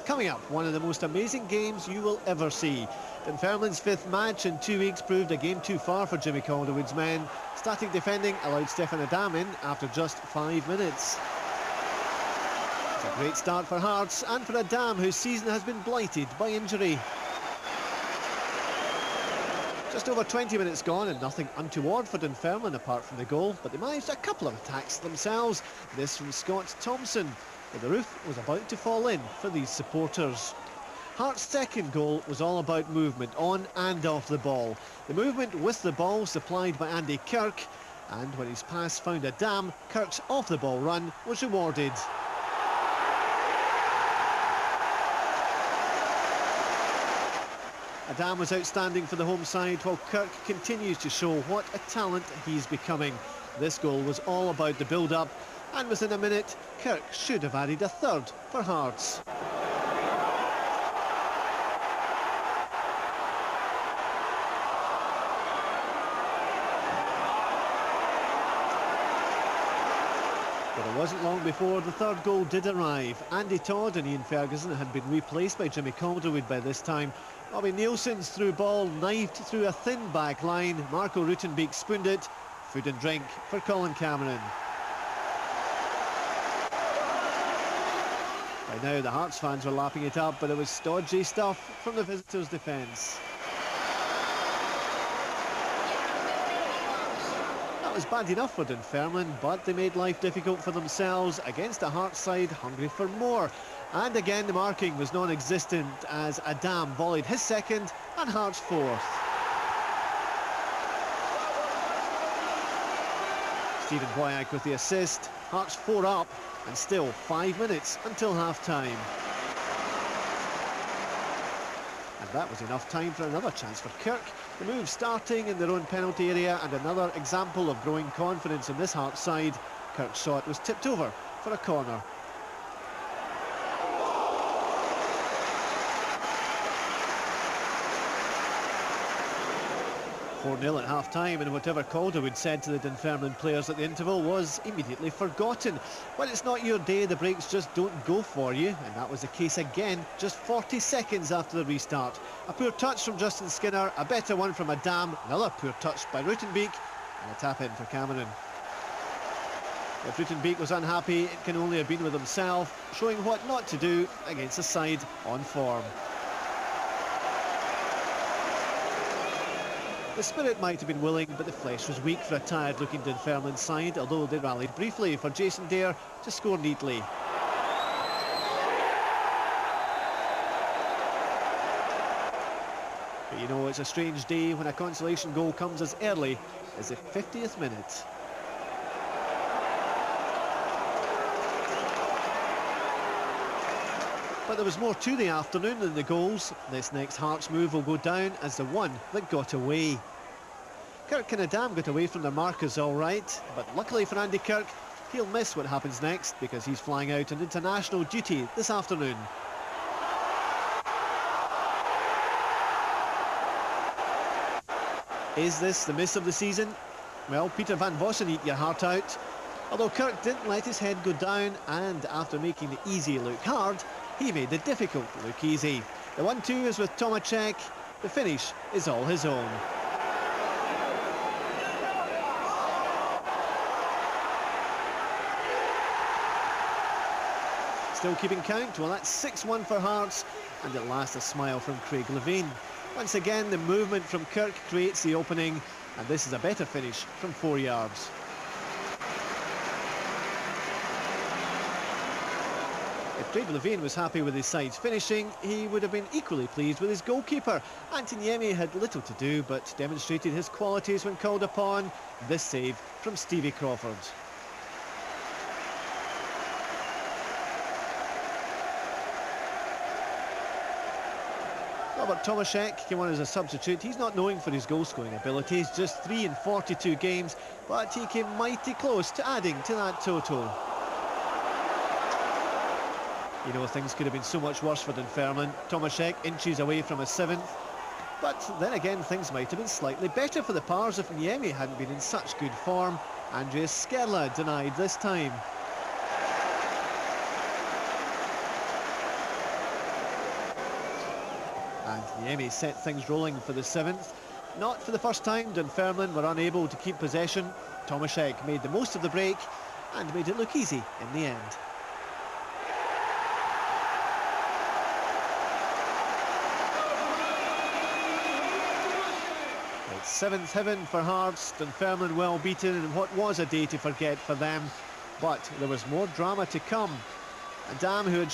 Coming up, one of the most amazing games you will ever see. Dunfermline's fifth match in 2 weeks proved a game too far for Jimmy Calderwood's men. Starting defending allowed Stephane Adam in after just 5 minutes. It's a great start for Hearts and for Adam, whose season has been blighted by injury. Just over 20 minutes gone and nothing untoward for Dunfermline apart from the goal, but they managed a couple of attacks themselves. This from Scott Thompson, but the roof was about to fall in for these supporters. Hearts' second goal was all about movement on and off the ball. The movement with the ball supplied by Andy Kirk, and when his pass found Adam, Kirk's off-the-ball run was rewarded. Adam was outstanding for the home side, while Kirk continues to show what a talent he's becoming. This goal was all about the build-up, and within a minute, Kirk should have added a third for Hearts. But it wasn't long before the third goal did arrive. Andy Todd and Ian Ferguson had been replaced by Jimmy Calderwood by this time. Bobby Nielsen's through ball knifed through a thin back line. Marco Rutenbeek spooned it. Food and drink for Colin Cameron. By now the Hearts fans were lapping it up, but it was stodgy stuff from the visitors' defence. That was bad enough for Dunfermline, but they made life difficult for themselves against a Hearts side hungry for more. And again the marking was non-existent as Adam volleyed his second and Hearts' fourth. Stephen Boyack with the assist. Hearts 4 up and still 5 minutes until half-time. And that was enough time for another chance for Kirk. The move starting in their own penalty area and another example of growing confidence in this Hearts side. Kirk's shot was tipped over for a corner. 4-0 at half-time, and whatever Calderwood said to the Dunfermline players at the interval was immediately forgotten. When it's not your day, the breaks just don't go for you, and that was the case again just 40 seconds after the restart. A poor touch from Justin Skinner, a better one from Adam, another poor touch by Rutenbeek, and a tap-in for Cameron. If Rutenbeek was unhappy, it can only have been with himself, showing what not to do against a side on form. The spirit might have been willing, but the flesh was weak for a tired-looking Dunfermline side, although they rallied briefly for Jason Dair to score neatly. But you know, it's a strange day when a consolation goal comes as early as the 50th minute. But there was more to the afternoon than the goals. This next Hearts move will go down as the one that got away. Kirk and Adam got away from their markers all right, but luckily for Andy Kirk, he'll miss what happens next because he's flying out on international duty this afternoon. Is this the miss of the season? Well, Peter van Vossen eat your heart out. Although Kirk didn't let his head go down, and after making the easy look hard, he made the difficult look easy. The 1-2 is with Tomaschek. The finish is all his own. Still keeping count? Well, that's 6-1 for Hearts, and at last a smile from Craig Levein. Once again, the movement from Kirk creates the opening, and this is a better finish from 4 yards. If Craig Levein was happy with his side's finishing, he would have been equally pleased with his goalkeeper. Antiniemi had little to do, but demonstrated his qualities when called upon. This save from Stevie Crawford. Robert Tomaschek came on as a substitute. He's not known for his goal-scoring abilities, just 3 in 42 games, but he came mighty close to adding to that total. You know, things could have been so much worse for Dunfermline. Tomaschek inches away from a 7th. But then again, things might have been slightly better for the Pars if Niemi hadn't been in such good form. Andreas Skerla denied this time. And Niemi set things rolling for the 7th. Not for the first time, Dunfermline were unable to keep possession. Tomaschek made the most of the break and made it look easy in the end. It's 7th heaven for Hearts. Dunfermline well beaten in what was a day to forget for them. But there was more drama to come. Adam, who had